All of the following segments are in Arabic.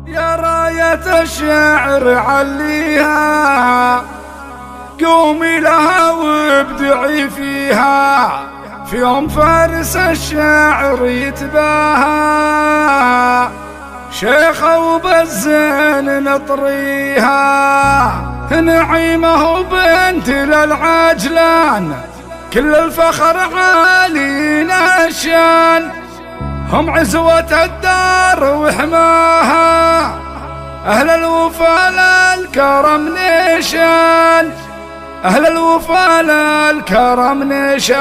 يا راية الشعر عليها، قومي لها وابدعي فيها، في يوم فارس الشعر يتباهى، شيخة وبالزين نطريها، نعيمة وبنت للعجلان، كل الفخر عالينا الشان، هم عزوة الدار وحماها، أهل الوفا للكرم نشان، أهل الوفا للكرم نشان.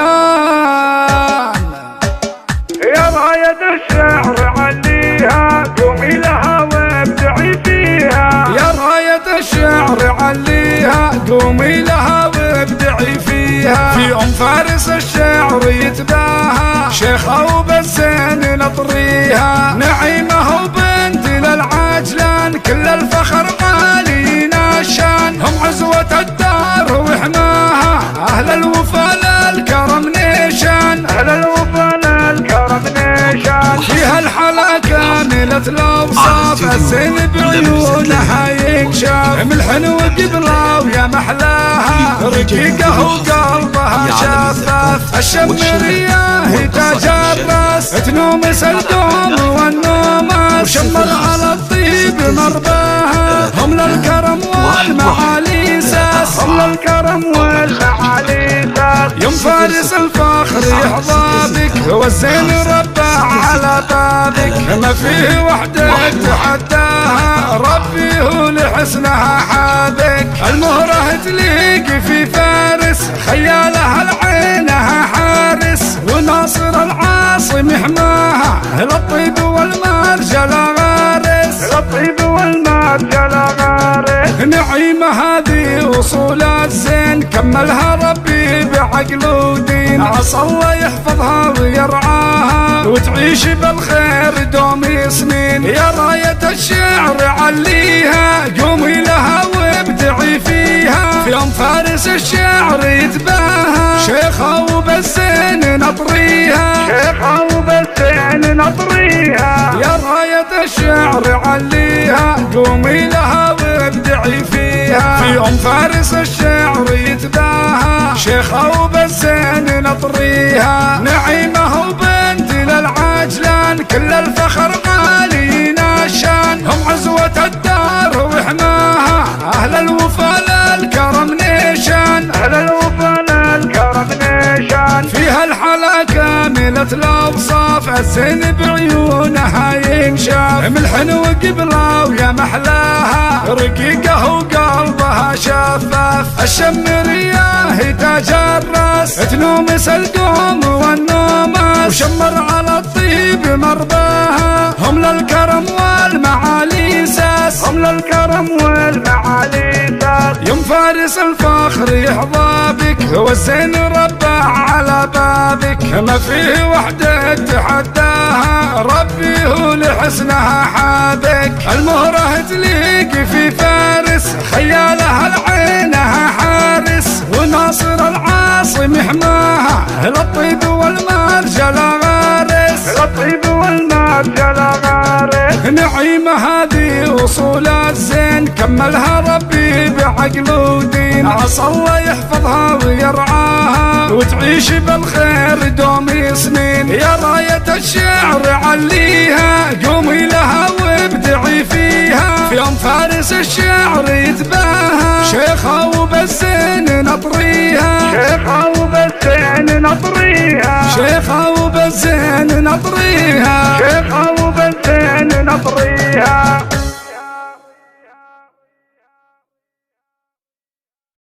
يا راية الشعر عليها، قومي لها وابدعي فيها، يا راية الشعر عليها، قومي لها وابدعي فيها، في يوم فارس الشعر يتباهى، شيخة وبالزين نطريها، نعيمة وبنت للعجلان، كل الفخر عالينا الشان، هم عزوة الدار وحماها، أهل الوفا للكرم نشان، أهل الوفا للكرم نشان. فيها الحلا كاملة الأوصاف، الزين بعيونها ينشاف، ملح وقبلة ويا محلاها، رقيقة وقلبها شفاف، الشمرية هي تاج الراس، تنومس الدوم والنوماس، وشمر على الطيب مرباها، هم للكرم والمعالي ساس، هم للكرم والمعالي ساس. يوم فارس الفخر يحظى بك، هو الزين ربع على بابك، ما فيه وحدة تحداها، ربي هو لحسنها حابك، المهرة تليق في فارس، خيالها لعينها حارس، وناصر العاصم يحماها، للطيب والمرجل غارس، للطيب والمرجل غارس. نعيمة هذه وصول الزين، كملها ربي بعقل ودين، عسى الله يحفظها ويرعاها، وتعيش بالخير دوم سنين، يا راية الشعر عليها، قومي لها وابدعي فيها، في يوم فارس الشعر يتباهى، شيخة وبالزين نطريها، شيخة وبالزين نطريها، يا راية الشعر عليها، قومي لها وابدعي فيها، في يوم فارس الشعر يتباهى، شيخة وبالزين نطريها، نعيمة وبنت للعجلان، كل الفخر عالينا الشان، هم عزوة الدار وحماها، أهل الوفا للكرم نشان، أهل الوفا للكرم نشان. فيها الحلا كاملة الأوصاف، الزين بعيونها ينشاف، ملح وقبلة ويا محلاها، رقيقة وقلبها شفاف، الشمرية هي تاج الراس، تنومس القوم والنوماس، وشمر على الطيب مرباها، هم للكرم والمعالي ساس، هم للكرم والمعالي ساس. يوم فارس الفخر يحظى بك، هو الزين ربع على بابك، ما فيه وحدة تحداها، ربي هو لحسنها حابك، المهرة تليق في فارس، خيالها لعينها حارس، وناصر العاصم يحماها، للطيب والمرجل غارس، للطيب والمرجل غارس. نعيمة هذه وصول الزين، كملها ربي بعقل ودين، عسى الله يحفظها ويرعاها، وتعيش بالخير دوم سنين، يا راية الشعر عليها، قومي لها وابدعي فيها، في يوم فارس الشعر يتباهى، شيخة وبالزين نطريها، شيخة وبالزين نطريها، شيخة وبالزين نطريها، شيخة وبالزين نطريها.